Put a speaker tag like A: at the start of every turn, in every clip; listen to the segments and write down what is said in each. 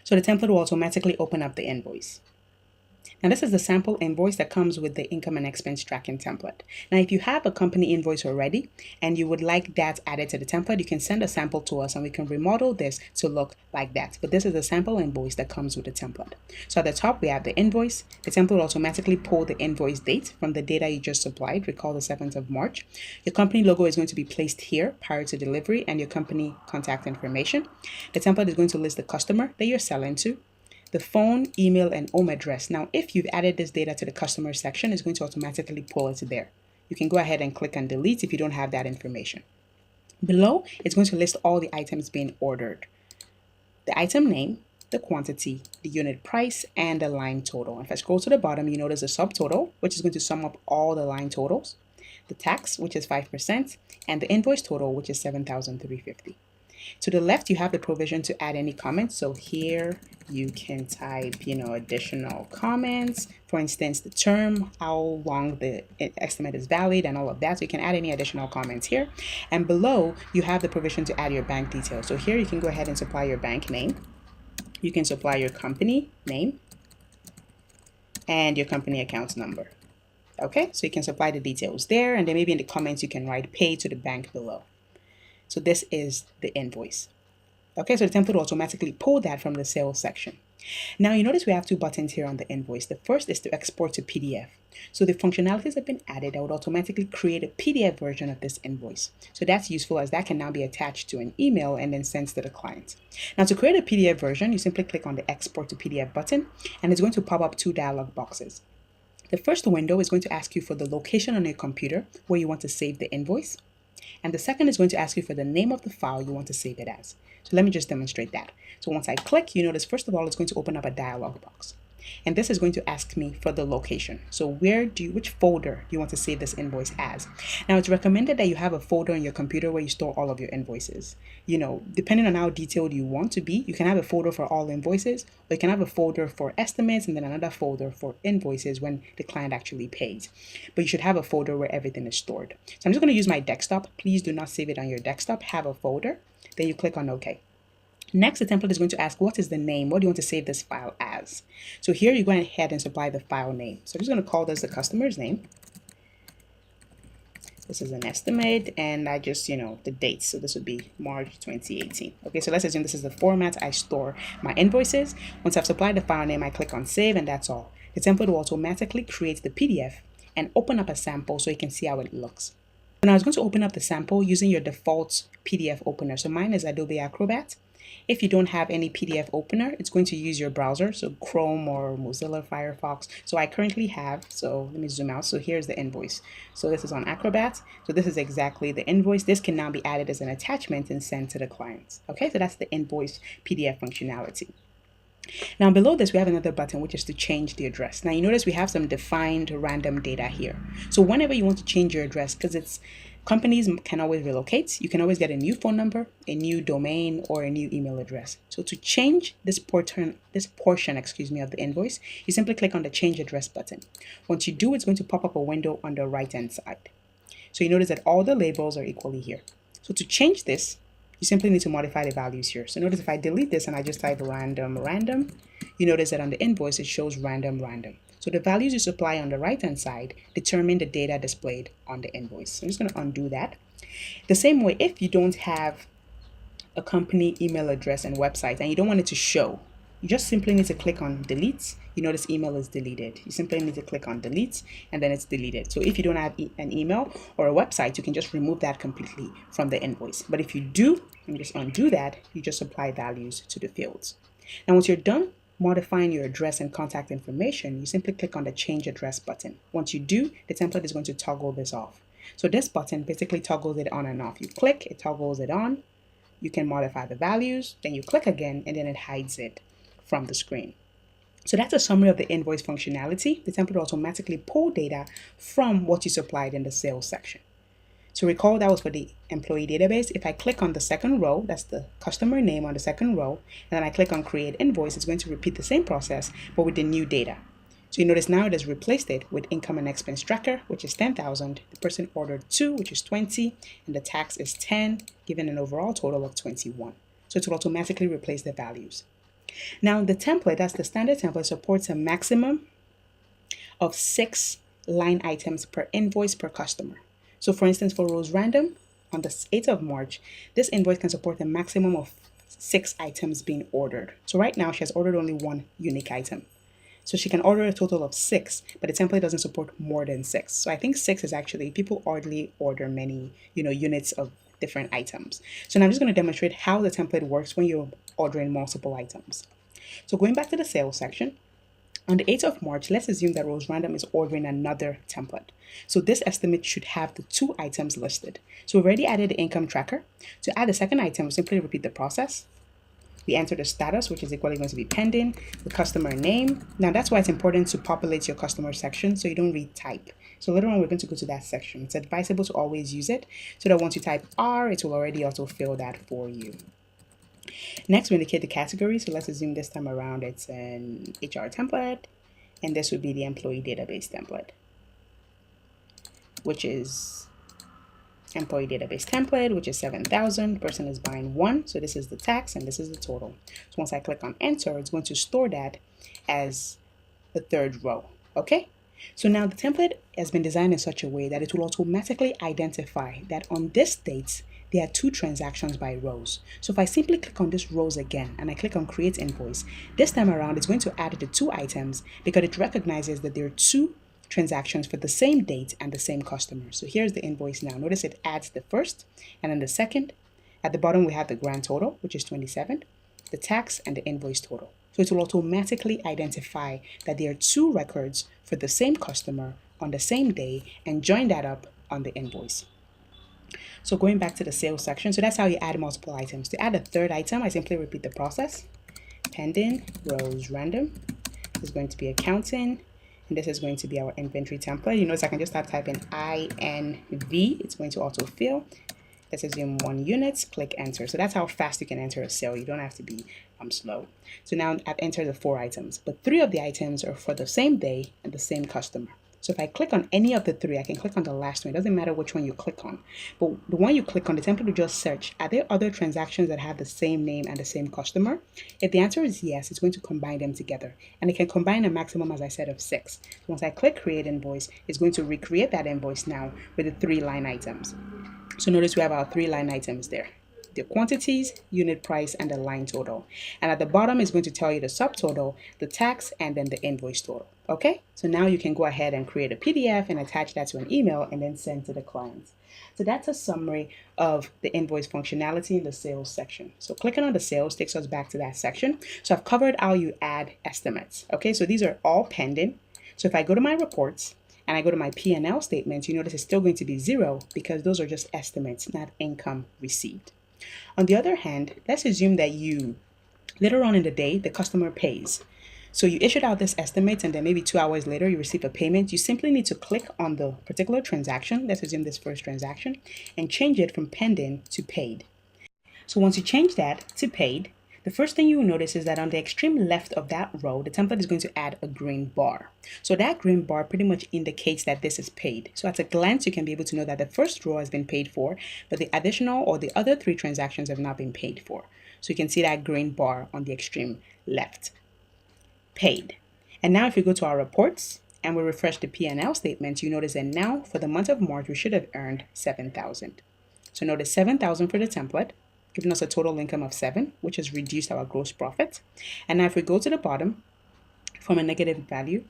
A: So the template will automatically open up the invoice. Now this is the sample invoice that comes with the income and expense tracking template. Now if you have a company invoice already and you would like that added to the template, you can send a sample to us and we can remodel this to look like that. But this is the sample invoice that comes with the template. So at the top we have the invoice. The template will automatically pull the invoice date from the data you just supplied. Recall the 7th of March. Your company logo is going to be placed here prior to delivery and your company contact information. The template is going to list the customer that you're selling to, the phone, email, and home address. Now, if you've added this data to the customer section, it's going to automatically pull it there. You can go ahead and click on delete if you don't have that information. Below, it's going to list all the items being ordered. The item name, the quantity, the unit price, and the line total. If I scroll to the bottom, you notice a subtotal, which is going to sum up all the line totals, the tax, which is 5%, and the invoice total, which is $7,350. To the left, you have the provision to add any comments. So here you can type, additional comments. For instance, the term, how long the estimate is valid and all of that. So you can add any additional comments here. And below, you have the provision to add your bank details. So here you can go ahead and supply your bank name. You can supply your company name and your company account number. Okay, so you can supply the details there. And then maybe in the comments, you can write pay to the bank below. So this is the invoice. Okay, so the template will automatically pull that from the sales section. Now you notice we have two buttons here on the invoice. The first is to export to PDF. So the functionalities have been added that would automatically create a PDF version of this invoice. So that's useful as that can now be attached to an email and then sent to the client. Now to create a PDF version, you simply click on the export to PDF button and it's going to pop up two dialog boxes. The first window is going to ask you for the location on your computer where you want to save the invoice. And the second is going to ask you for the name of the file you want to save it as. So let me just demonstrate that. So once I click, you notice first of all, it's going to open up a dialog box. And this is going to ask me for the location. So which folder do you want to save this invoice as? Now it's recommended that you have a folder on your computer where you store all of your invoices. Depending on how detailed you want to be, you can have a folder for all invoices, or you can have a folder for estimates and then another folder for invoices when the client actually pays. But you should have a folder where everything is stored. So I'm just going to use my desktop. Please do not save it on your desktop. Have a folder. Then you click on OK. Next, the template is going to ask, what is the name? What do you want to save this file as? So here you go ahead and supply the file name. So I'm just going to call this the customer's name. This is an estimate and I just, the date. So this would be March 2018. Okay, so let's assume this is the format I store my invoices. Once I've supplied the file name, I click on save and that's all. The template will automatically create the PDF and open up a sample so you can see how it looks. Now I was going to open up the sample using your default PDF opener. So mine is Adobe Acrobat. If you don't have any PDF opener, it's going to use your browser, so Chrome or Mozilla Firefox. So I currently have, so let me zoom out. So here's the invoice. So this is on Acrobat. So this is exactly the invoice. This can now be added as an attachment and sent to the clients. Okay, so that's the invoice PDF functionality. Now below this, we have another button, which is to change the address. Now you notice we have some defined random data here. So whenever you want to change your address, because companies can always relocate, you can always get a new phone number, a new domain, or a new email address. So to change this portion, of the invoice, you simply click on the change address button. Once you do, it's going to pop up a window on the right-hand side. So you notice that all the labels are equally here. So to change this, you simply need to modify the values here. So notice if I delete this and I just type random, you notice that on the invoice, it shows random. So the values you supply on the right-hand side determine the data displayed on the invoice. So I'm just going to undo that. The same way, if you don't have a company email address and website and you don't want it to show, you just simply need to click on delete. You notice email is deleted. You simply need to click on delete and then it's deleted. So if you don't have an email or a website, you can just remove that completely from the invoice. But if you do, and just undo that, you just apply values to the fields. Now once you're done modifying your address and contact information, you simply click on the change address button. Once you do, the template is going to toggle this off. So this button basically toggles it on and off. You click, it toggles it on. You can modify the values, then you click again, and then it hides it from the screen. So that's a summary of the invoice functionality. The template will automatically pull data from what you supplied in the sales section. So recall that was for the employee database. If I click on the second row, that's the customer name on the second row, and then I click on create invoice, it's going to repeat the same process, but with the new data. So you notice now it has replaced it with income and expense tracker, which is 10,000. The person ordered 2, which is 20, and the tax is 10, giving an overall total of 21. So it will automatically replace the values. Now the template, that's the standard template, supports a maximum of 6 line items per invoice per customer. So for instance, for rows random, on the 8th of March, this invoice can support a maximum of 6 items being ordered. So right now she has ordered only one unique item. So she can order a total of 6, but the template doesn't support more than 6. So I think 6 is actually, people hardly order many, units of different items. So now I'm just going to demonstrate how the template works when you're ordering multiple items. So going back to the sales section, on the 8th of March, let's assume that Rose Random is ordering another template. So this estimate should have the 2 items listed. So we've already added the income tracker. To add the second item, we simply repeat the process. We enter the status, which is equally going to be pending, the customer name. Now that's why it's important to populate your customer section so you don't retype. So later on, we're going to go to that section. It's advisable to always use it so that once you type R, it will already autofill that for you. Next, we indicate the category. So let's assume this time around it's an HR template, and this would be the employee database template, which is employee database template, which is 7,000. Person is buying 1, so this is the tax and this is the total. So once I click on enter, it's going to store that as the 3rd row. Okay, so now the template has been designed in such a way that it will automatically identify that on this date there are 2 transactions by rows. So if I simply click on this rows again and I click on create invoice, this time around it's going to add the 2 items because it recognizes that there are 2 transactions for the same date and the same customer. So here's the invoice now. Notice it adds the first and then the second. At the bottom we have the grand total, which is 27, the tax and the invoice total. So it will automatically identify that there are 2 records for the same customer on the same day and join that up on the invoice. So going back to the sales section, so that's how you add multiple items. To add a 3rd item, I simply repeat the process. Pending, rows random, is going to be accounting, and this is going to be our inventory template. You notice I can just start typing INV, it's going to autofill. Let's assume 1 unit, click enter. So that's how fast you can enter a cell. You don't have to be slow. So now I've entered the 4 items, but 3 of the items are for the same day and the same customer. So if I click on any of the 3, I can click on the last one. It doesn't matter which one you click on. But the one you click on, the template will just search, are there other transactions that have the same name and the same customer? If the answer is yes, it's going to combine them together. And it can combine a maximum, as I said, of 6. So once I click create invoice, it's going to recreate that invoice now with the 3 line items. So notice we have our 3 line items there. The quantities, unit price, and the line total. And at the bottom is going to tell you the subtotal, the tax, and then the invoice total. Okay, so now you can go ahead and create a PDF and attach that to an email and then send to the client. So that's a summary of the invoice functionality in the sales section. So clicking on the sales takes us back to that section. So I've covered how you add estimates. Okay, so these are all pending. So if I go to my reports and I go to my P&L statements, you notice it's still going to be 0 because those are just estimates, not income received. On the other hand, let's assume that later on in the day, the customer pays. So you issued out this estimate and then maybe 2 hours later you receive a payment. You simply need to click on the particular transaction, let's assume this first transaction, and change it from pending to paid. So once you change that to paid, the first thing you will notice is that on the extreme left of that row, the template is going to add a green bar. So that green bar pretty much indicates that this is paid. So at a glance, you can be able to know that the first row has been paid for, but the additional or the other 3 transactions have not been paid for. So you can see that green bar on the extreme left. Paid. And now if you go to our reports and we refresh the P&L statement, you notice that now for the month of March, we should have earned 7,000. So notice 7,000 for the template, giving us a total income of 7, which has reduced our gross profit. And now if we go to the bottom from a negative value,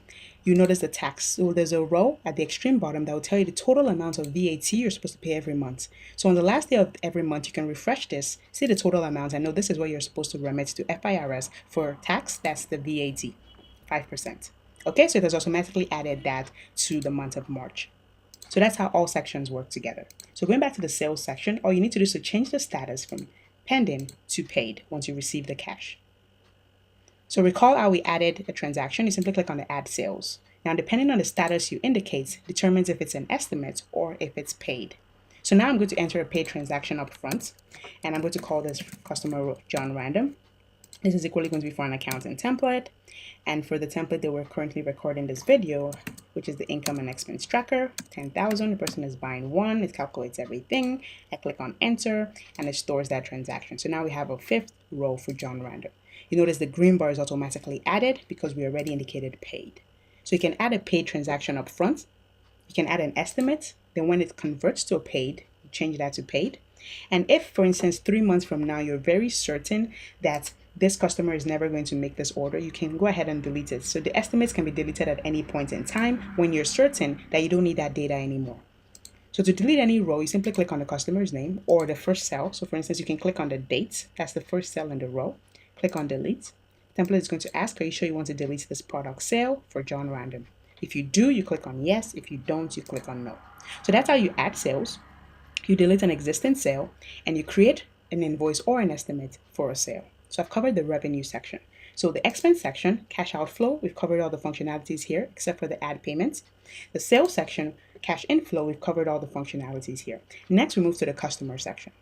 A: you notice the tax. So there's a row at the extreme bottom that will tell you the total amount of VAT you're supposed to pay every month. So on the last day of every month, you can refresh this, see the total amount. I know this is what you're supposed to remit to FIRS for tax. That's the VAT, 5%. Okay, so it has automatically added that to the month of March. So that's how all sections work together. So going back to the sales section, all you need to do is to change the status from pending to paid once you receive the cash. So recall how we added a transaction. You simply click on the add sales. Now, depending on the status you indicate, determines if it's an estimate or if it's paid. So now I'm going to enter a paid transaction up front, and I'm going to call this customer John Random. This is equally going to be for an accounting template. And for the template that we're currently recording this video, which is the income and expense tracker, 10,000, the person is buying 1, it calculates everything. I click on enter and it stores that transaction. So now we have a 5th row for John Random. You notice the green bar is automatically added because we already indicated paid. So you can add a paid transaction up front. You can add an estimate. Then when it converts to a paid, you change that to paid. And if, for instance, 3 months from now, you're very certain that this customer is never going to make this order, you can go ahead and delete it. So the estimates can be deleted at any point in time when you're certain that you don't need that data anymore. So to delete any row, you simply click on the customer's name or the first cell. So for instance, you can click on the date. That's the first cell in the row. Click on delete. Template is going to ask, are you sure you want to delete this product sale for John Random? If you do, you click on yes. If you don't, you click on no. So that's how you add sales. You delete an existing sale and you create an invoice or an estimate for a sale. So I've covered the revenue section. So the expense section, cash outflow, we've covered all the functionalities here except for the add payments. The sales section, cash inflow, we've covered all the functionalities here. Next, we move to the customer section.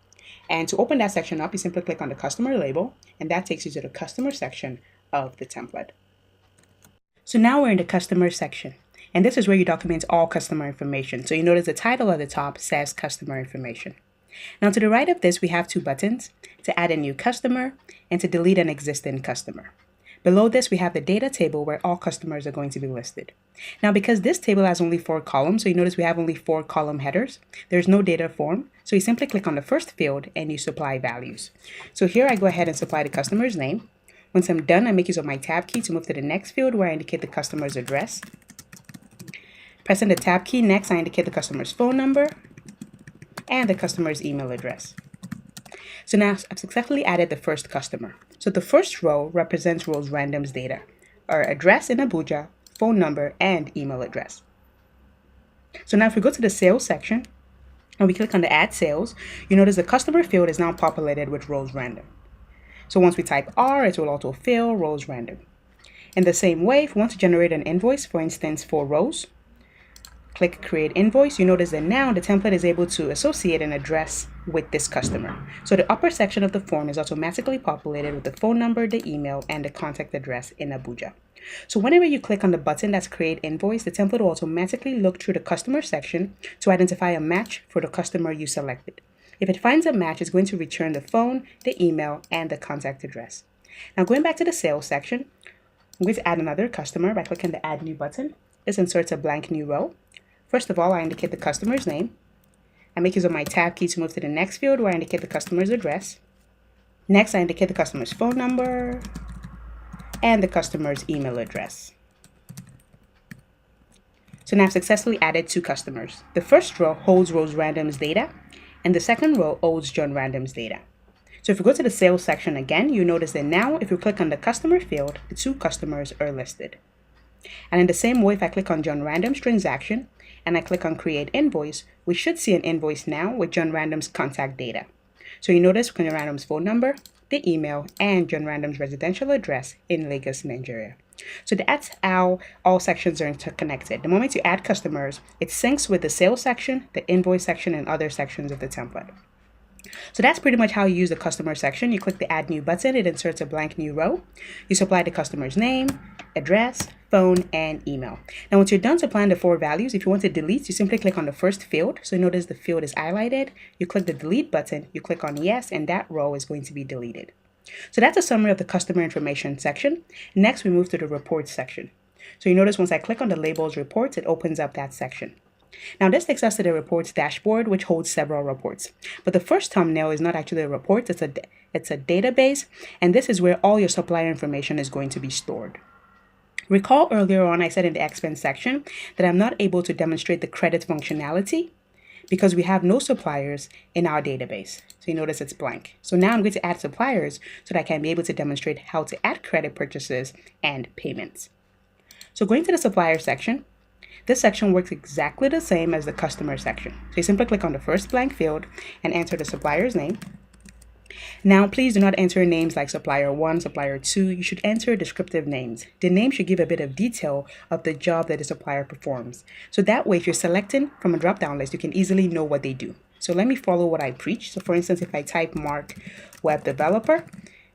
A: And to open that section up, you simply click on the customer label, and that takes you to the customer section of the template. So now we're in the customer section, and this is where you document all customer information. So you notice the title at the top says customer information. Now to the right of this, we have two buttons, to add a new customer and to delete an existing customer. Below this, we have the data table where all customers are going to be listed. Now, because this table has only 4 columns, so you notice we have only 4 column headers, there's no data form. So you simply click on the first field and you supply values. So here I go ahead and supply the customer's name. Once I'm done, I make use of my tab key to move to the next field where I indicate the customer's address. Pressing the tab key, next I indicate the customer's phone number and the customer's email address. So now I've successfully added the first customer. So the first row represents Rose Random's data, our address in Abuja, phone number, and email address. So now if we go to the sales section and we click on the add sales, you notice the customer field is now populated with Rose Random. So once we type R, it will autofill Rose Random. In the same way, if we want to generate an invoice, for instance, for Rose, click create invoice. You notice that now the template is able to associate an address with this customer. So the upper section of the form is automatically populated with the phone number, the email, and the contact address in Abuja. So whenever you click on the button that's create invoice, the template will automatically look through the customer section to identify a match for the customer you selected. If it finds a match, it's going to return the phone, the email, and the contact address. Now going back to the sales section, I'm going to add another customer by clicking the add new button. This inserts a blank new row. First of all, I indicate the customer's name. I make use of my tab key to move to the next field where I indicate the customer's address. Next, I indicate the customer's phone number and the customer's email address. So now I've successfully added 2 customers. The first row holds Rose Random's data, and the second row holds John Random's data. So if we go to the sales section again, you notice that now if you click on the customer field, the 2 customers are listed. And in the same way, if I click on John Random's transaction, and I click on create invoice, we should see an invoice now with John Random's contact data. So you notice John Random's phone number, the email, and John Random's residential address in Lagos, Nigeria. So that's how all sections are interconnected. The moment you add customers, it syncs with the sales section, the invoice section, and other sections of the template. So that's pretty much how you use the customer section. You click the add new button, it inserts a blank new row. You supply the customer's name, address, phone, and email. Now once you're done supplying the 4 values, if you want to delete, you simply click on the first field. So notice the field is highlighted. You click the delete button, you click on yes, and that row is going to be deleted. So that's a summary of the customer information section. Next, we move to the reports section. So you notice once I click on the labels reports, it opens up that section. Now this takes us to the reports dashboard, which holds several reports. But the first thumbnail is not actually a report, it's a database, and this is where all your supplier information is going to be stored. Recall earlier on I said in the expense section that I'm not able to demonstrate the credit functionality because we have no suppliers in our database. So you notice it's blank. So now I'm going to add suppliers so that I can be able to demonstrate how to add credit purchases and payments. So going to the supplier section, this section works exactly the same as the customer section. So you simply click on the first blank field and enter the supplier's name. Now, please do not enter names like supplier 1, supplier 2. You should enter descriptive names. The name should give a bit of detail of the job that the supplier performs. So that way, if you're selecting from a drop-down list, you can easily know what they do. So let me follow what I preach. So for instance, if I type Mark Web Developer,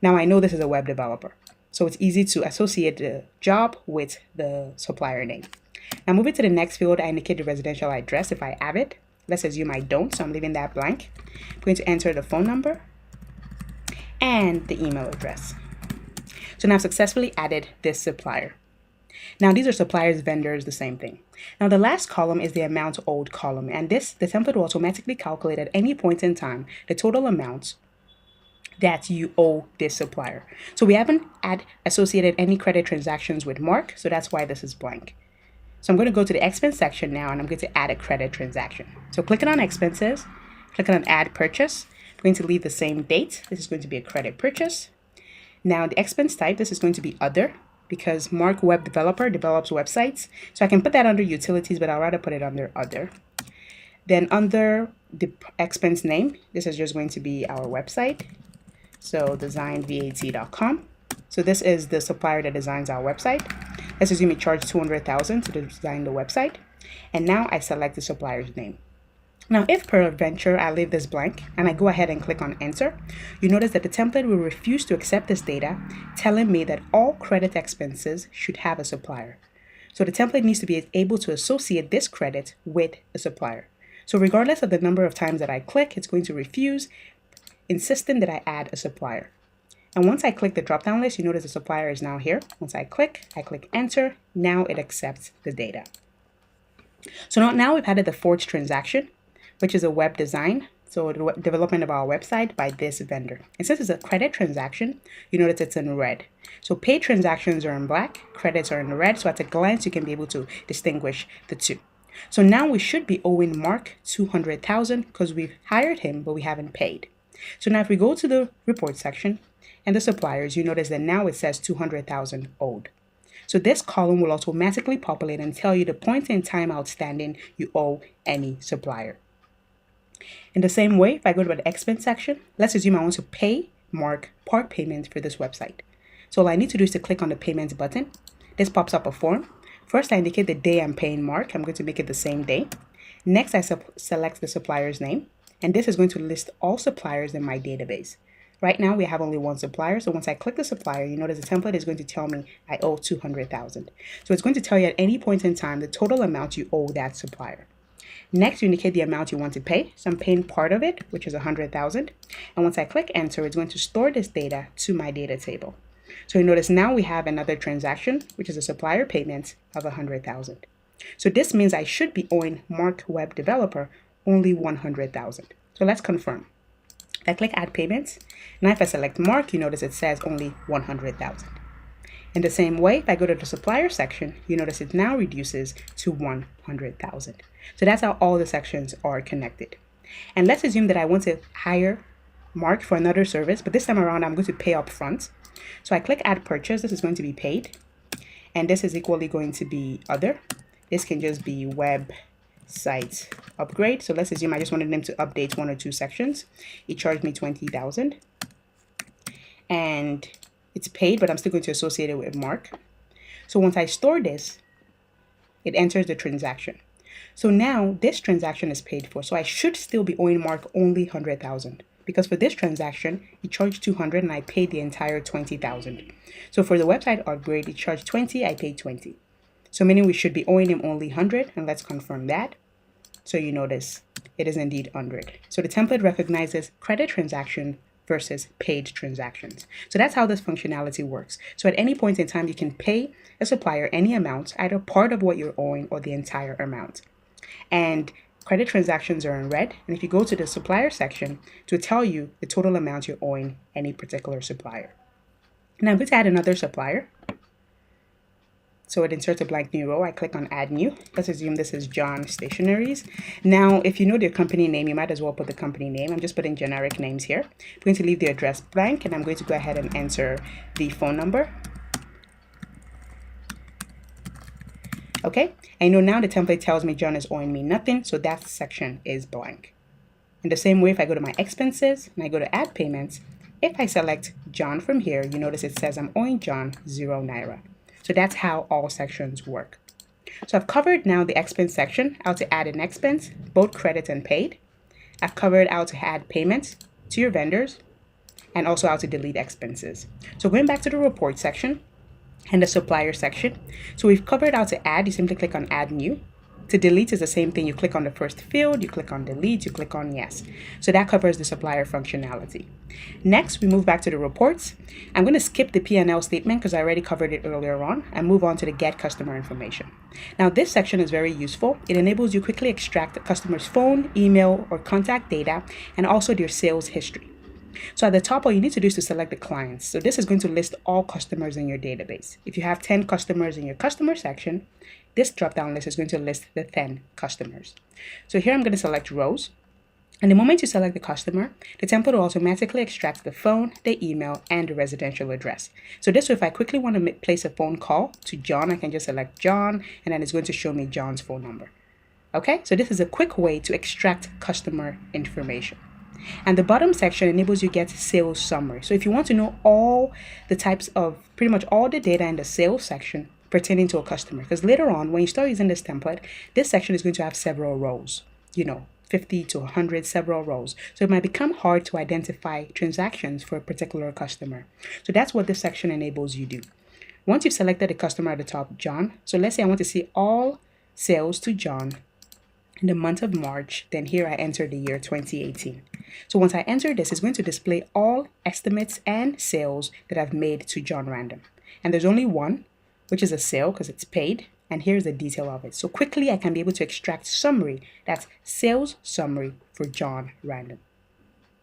A: now I know this is a web developer. So it's easy to associate the job with the supplier name. Now moving to the next field, I indicate the residential address if I have it. Let's assume I don't, so I'm leaving that blank. I'm going to enter the phone number and the email address. So now I've successfully added this supplier. Now these are suppliers, vendors, the same thing. Now the last column is the amount owed column, and the template will automatically calculate at any point in time the total amount that you owe this supplier. So we haven't associated any credit transactions with Mark, so that's why this is blank. So I'm going to go to the expense section now, and I'm going to add a credit transaction. So clicking on expenses, clicking on add purchase, I'm going to leave the same date. This is going to be a credit purchase. Now the expense type, this is going to be other, because Mark Web Developer develops websites. So I can put that under utilities, but I'll rather put it under other. Then under the expense name, this is just going to be our website. So DesignVAT.com. So this is the supplier that designs our website. Let's assume it charged $200,000 to design the website. And now I select the supplier's name. Now, if peradventure I leave this blank and I go ahead and click on enter, you notice that the template will refuse to accept this data, telling me that all credit expenses should have a supplier. So the template needs to be able to associate this credit with a supplier. So regardless of the number of times that I click, it's going to refuse, insisting that I add a supplier. And once I click the drop-down list, you notice the supplier is now here. Once I click enter, now it accepts the data. So now we've added the fourth transaction, which is a web design, so the development of our website by this vendor. And since it's a credit transaction, you notice it's in red. So paid transactions are in black, credits are in red, so at a glance you can be able to distinguish the two. So now we should be owing Mark $200,000 because we've hired him, but we haven't paid. So now if we go to the report section and the suppliers, you notice that now it says $200,000 owed. So this column will automatically populate and tell you the point in time outstanding you owe any supplier. In the same way, if I go to the expense section, let's assume I want to pay Mark part payment for this website. So all I need to do is to click on the payments button. This pops up a form. First, I indicate the day I'm paying Mark. I'm going to make it the same day. Next, I select the supplier's name, and this is going to list all suppliers in my database. Right now, we have only one supplier, so once I click the supplier, you notice the template is going to tell me I owe $200,000. So it's going to tell you at any point in time the total amount you owe that supplier. Next, you indicate the amount you want to pay. So I'm paying part of it, which is $100,000. And once I click enter, it's going to store this data to my data table. So you notice now we have another transaction, which is a supplier payment of $100,000. So this means I should be owing Mark Web Developer only $100,000. So let's confirm. I click add payments. Now if I select Mark, you notice it says only $100,000. In the same way, if I go to the supplier section, you notice it now reduces to $100,000. So that's how all the sections are connected. And let's assume that I want to hire Mark for another service, but this time around I'm going to pay up front. So I click add purchase. This is going to be paid. And this is equally going to be other. This can just be website upgrade. So let's assume I just wanted them to update one or two sections. It charged me $20,000. And it's paid, but I'm still going to associate it with Mark. So once I store this, it enters the transaction. So now this transaction is paid for. So I should still be owing Mark only $100,000 because for this transaction, he charged $200 and I paid the entire $20,000. So for the website upgrade, he charged $20, I paid $20. So meaning we should be owing him only $100, and let's confirm that. So you notice it is indeed $100. So the template recognizes credit transaction versus paid transactions. So that's how this functionality works. So at any point in time, you can pay a supplier any amount, either part of what you're owing or the entire amount. And credit transactions are in red. And if you go to the supplier section, to tell you the total amount you're owing any particular supplier. Now I'm going to add another supplier. So it inserts a blank new row. I click on add new. Let's assume this is John Stationaries. Now, if you know the company name, you might as well put the company name. I'm just putting generic names here. I'm going to leave the address blank, and I'm going to go ahead and enter the phone number. Okay, I know now the template tells me John is owing me nothing, so that section is blank. In the same way, if I go to my expenses and I go to add payments, if I select John from here, you notice it says I'm owing John €0. So that's how all sections work. So I've covered now the expense section, how to add an expense, both credit and paid. I've covered how to add payments to your vendors and also how to delete expenses. So going back to the report section and the supplier section. So we've covered how to add. You simply click on add new. To delete is the same thing. You click on the first field, you click on delete, you click on yes. So that covers the supplier functionality. Next, we move back to the reports. I'm going to skip the P&L statement because I already covered it earlier on and move on to the get customer information. Now, this section is very useful. It enables you quickly extract the customer's phone, email, or contact data, and also their sales history. So at the top, all you need to do is to select the clients. So this is going to list all customers in your database. If you have 10 customers in your customer section, this drop-down list is going to list the 10 customers. So here I'm going to select rows. And the moment you select the customer, the template will automatically extract the phone, the email, and the residential address. So this way, if I quickly want to place a phone call to John, I can just select John, and then it's going to show me John's phone number. Okay, so this is a quick way to extract customer information. And the bottom section enables you to get sales summary. So if you want to know all the types of, pretty much all the data in the sales section pertaining to a customer, because later on, when you start using this template, this section is going to have several rows, 50 to 100, several rows. So it might become hard to identify transactions for a particular customer. So that's what this section enables you to do. Once you've selected the customer at the top, John, so let's say I want to see all sales to John in the month of March, then here I enter the year 2018. So once I enter this, it's going to display all estimates and sales that I've made to John Random. And there's only one, which is a sale because it's paid. And here's the detail of it. So quickly I can be able to extract summary. That's sales summary for John Random.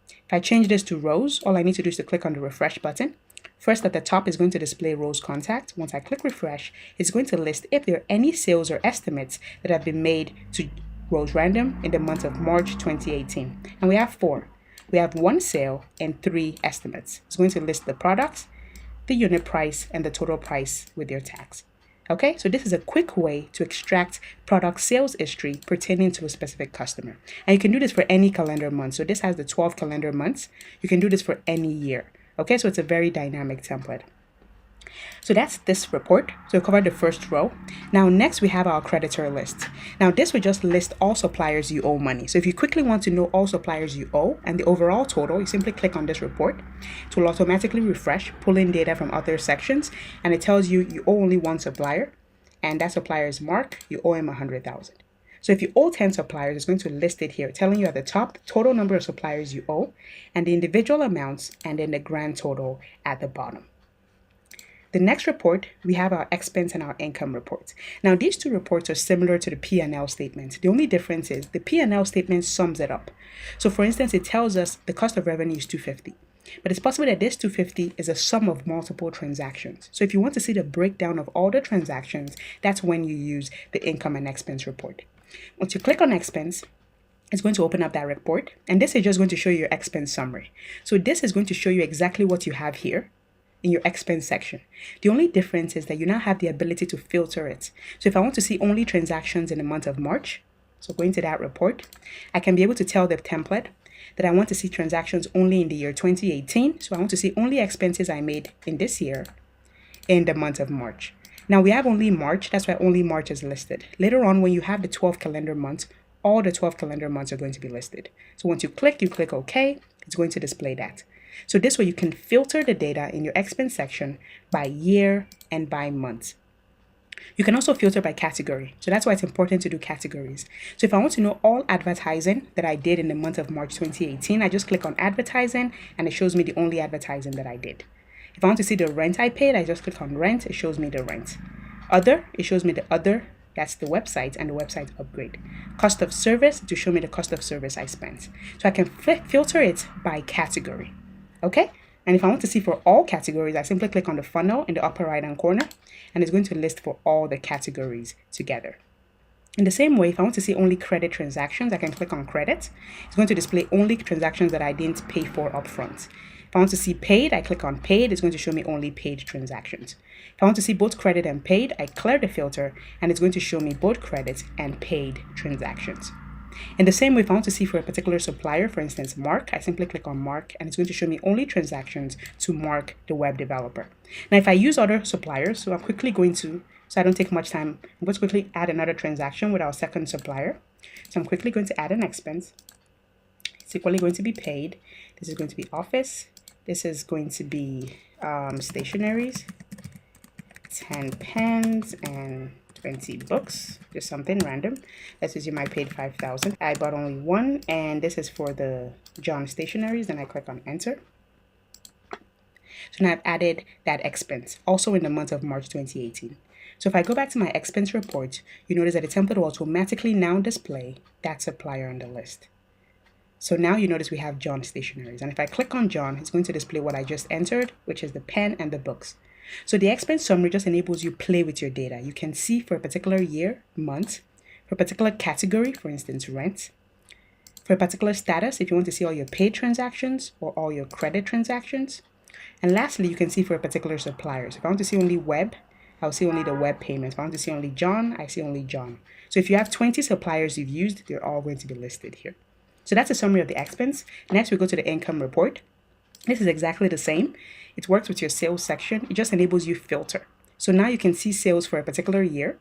A: If I change this to rows, all I need to do is to click on the refresh button. First at the top is going to display rows contact. Once I click refresh, it's going to list if there are any sales or estimates that have been made to Rose Random in the month of March 2018. And we have 4. We have 1 sale and 3 estimates. It's going to list the products, the unit price, and the total price with their tax. Okay, so this is a quick way to extract product sales history pertaining to a specific customer. And you can do this for any calendar month. So this has the 12 calendar months. You can do this for any year. Okay, so it's a very dynamic template. So that's this report. So we covered the first row. Now next we have our creditor list. Now this will just list all suppliers you owe money. So if you quickly want to know all suppliers you owe and the overall total, you simply click on this report. It will automatically refresh, pull in data from other sections, and it tells you you owe only 1 supplier, and that supplier is Mark. You owe him 100,000. So if you owe 10 suppliers, it's going to list it here, telling you at the top the total number of suppliers you owe and the individual amounts, and then the grand total at the bottom. The next report, we have our expense and our income reports. Now, these 2 reports are similar to the P&L statement. The only difference is the P&L statement sums it up. So for instance, it tells us the cost of revenue is 250. But it's possible that this 250 is a sum of multiple transactions. So if you want to see the breakdown of all the transactions, that's when you use the income and expense report. Once you click on expense, it's going to open up that report. And this is just going to show you your expense summary. So this is going to show you exactly what you have here in your expense section. The only difference is that you now have the ability to filter it. So if I want to see only transactions in the month of March, so going to that report, I can be able to tell the template that I want to see transactions only in the year 2018. So I want to see only expenses I made in this year in the month of March. Now we have only March, that's why only March is listed. Later on, when you have the 12 calendar months, all the 12 calendar months are going to be listed. So once you click OK, it's going to display that. So this way you can filter the data in your expense section by year and by month. You can also filter by category. So that's why it's important to do categories. So if I want to know all advertising that I did in the month of March 2018, I just click on advertising and it shows me the only advertising that I did. If I want to see the rent I paid, I just click on rent. It shows me the rent. Other, it shows me the other. That's the website and the website upgrade. Cost of service to show me the cost of service I spent. So I can filter it by category. Okay, and if I want to see for all categories, I simply click on the funnel in the upper right hand corner and it's going to list for all the categories together. In the same way, if I want to see only credit transactions, I can click on credit. It's going to display only transactions that I didn't pay for upfront. If I want to see paid, I click on paid. It's going to show me only paid transactions. If I want to see both credit and paid, I clear the filter and it's going to show me both credit and paid transactions. In the same way, if I want to see for a particular supplier, for instance, Mark, I simply click on Mark and it's going to show me only transactions to Mark, the web developer. Now, if I use other suppliers, so I'm quickly going to, so I don't take much time, I'm going to quickly add another transaction with our second supplier. So I'm quickly going to add an expense. It's equally going to be paid. This is going to be office. This is going to be stationaries, 10 pens and 20 books, just something random. Let's assume I paid 5,000. I bought only one, and this is for the John stationaries. Then I click on enter. So now I've added that expense, also in the month of March 2018. So if I go back to my expense report, you notice that the template will automatically now display that supplier on the list. So now you notice we have John stationaries. And if I click on John, it's going to display what I just entered, which is the pen and the books. So the expense summary just enables you play with your data. You can see for a particular year, month, for a particular category, for instance, rent, for a particular status, if you want to see all your paid transactions or all your credit transactions. And lastly, you can see for a particular supplier. So if I want to see only web, I'll see only the web payments. If I want to see only John, I see only John. So if you have 20 suppliers you've used, they're all going to be listed here. So that's a summary of the expense. Next, we go to the income report. This is exactly the same. It works with your sales section. It just enables you filter. So now you can see sales for a particular year,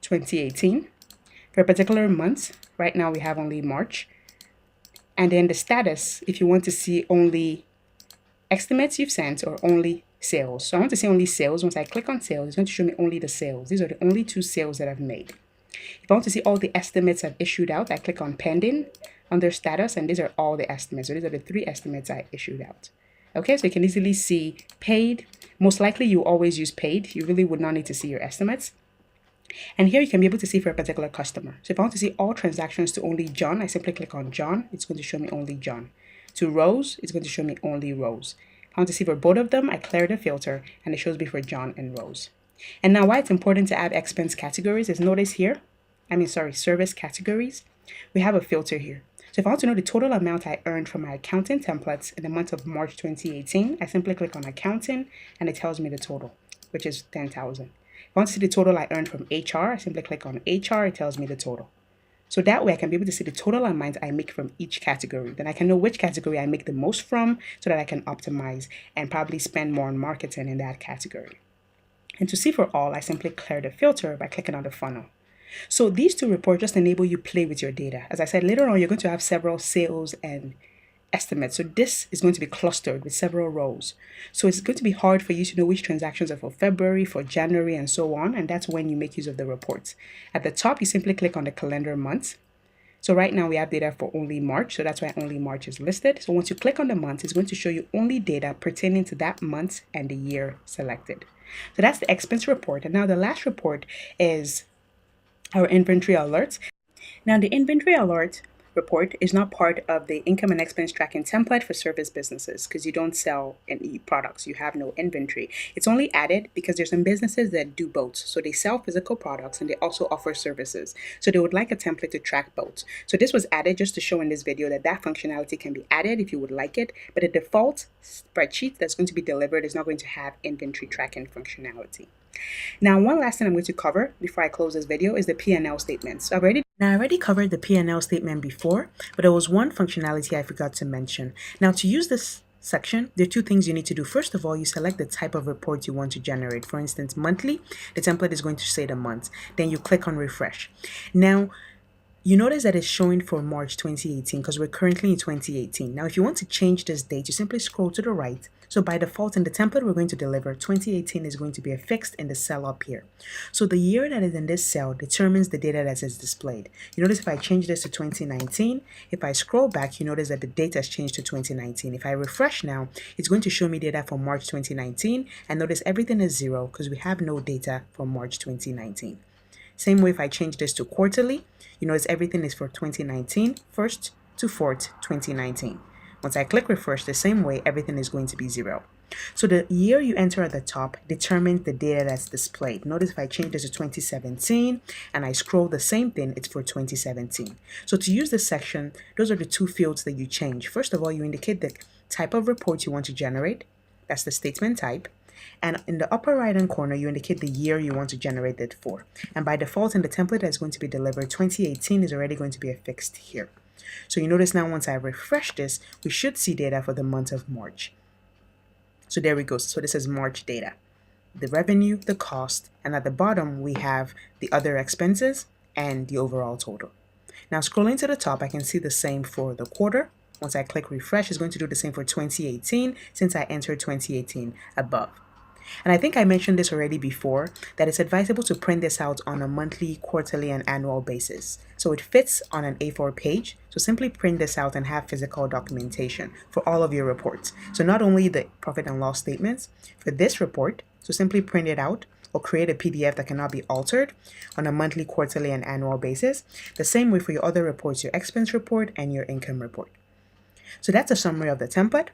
A: 2018. For a particular month, right now we have only March. And then the status, if you want to see only estimates you've sent or only sales. So I want to see only sales. Once I click on sales, it's going to show me only the sales. These are the only 2 sales that I've made. If I want to see all the estimates I've issued out, I click on pending under status, and these are all the estimates. So these are the 3 estimates I issued out. Okay, so you can easily see paid. Most likely you always use paid. You really would not need to see your estimates. And here you can be able to see for a particular customer. So if I want to see all transactions to only John, I simply click on John. It's going to show me only John. To Rose, it's going to show me only Rose. If I want to see for both of them, I clear the filter and it shows me for John and Rose. And now why it's important to add expense categories is notice here, service categories. We have a filter here. So if I want to know the total amount I earned from my accounting templates in the month of March 2018, I simply click on accounting and it tells me the total, which is 10,000. If I want to see the total I earned from HR, I simply click on HR, it tells me the total. So that way I can be able to see the total amount I make from each category. Then I can know which category I make the most from so that I can optimize and probably spend more on marketing in that category. And to see for all, I simply clear the filter by clicking on the funnel. So these 2 reports just enable you play with your data. As I said, later on, you're going to have several sales and estimates. So this is going to be clustered with several rows. So it's going to be hard for you to know which transactions are for February, for January, and so on. And that's when you make use of the reports. At the top, you simply click on the calendar month. So right now we have data for only March. So that's why only March is listed. So once you click on the month, it's going to show you only data pertaining to that month and the year selected. So that's the expense report. And now the last report is our inventory alerts. Now the inventory alert report is not part of the income and expense tracking template for service businesses because you don't sell any products. You have no inventory. It's only added because there's some businesses that do both. So they sell physical products and they also offer services. So they would like a template to track both. So this was added just to show in this video that functionality can be added if you would like it. But the default spreadsheet that's going to be delivered is not going to have inventory tracking functionality. Now, one last thing I'm going to cover before I close this video is the P&L statement. So I already covered the P&L statement before, but there was one functionality I forgot to mention. Now, to use this section, there are 2 things you need to do. First of all, you select the type of report you want to generate. For instance, monthly, the template is going to say the month. Then you click on refresh. Now, you notice that it's showing for March 2018 because we're currently in 2018. Now, if you want to change this date, you simply scroll to the right. So by default, in the template we're going to deliver, 2018 is going to be affixed in the cell up here. So the year that is in this cell determines the data that is displayed. You notice if I change this to 2019, if I scroll back, you notice that the date has changed to 2019. If I refresh now, it's going to show me data for March 2019. And notice everything is 0 because we have no data for March 2019. Same way if I change this to quarterly, you notice everything is for 2019, 1st to 4th, 2019. Once I click refresh, the same way, everything is going to be 0. So the year you enter at the top determines the data that's displayed. Notice if I change this to 2017 and I scroll the same thing, it's for 2017. So to use this section, those are the 2 fields that you change. First of all, you indicate the type of report you want to generate. That's the statement type. And in the upper right hand corner, you indicate the year you want to generate it for. And by default, in the template that's going to be delivered, 2018 is already going to be affixed here. So you notice now once I refresh this, we should see data for the month of March. So there we go. So this is March data, the revenue, the cost, and at the bottom we have the other expenses and the overall total. Now scrolling to the top, I can see the same for the quarter. Once I click refresh, it's going to do the same for 2018 since I entered 2018 above. And I think I mentioned this already before, that it's advisable to print this out on a monthly, quarterly, and annual basis. So it fits on an A4 page. So simply print this out and have physical documentation for all of your reports. So not only the profit and loss statements, for this report, so simply print it out or create a PDF that cannot be altered on a monthly, quarterly, and annual basis. The same way for your other reports, your expense report and your income report. So that's a summary of the template.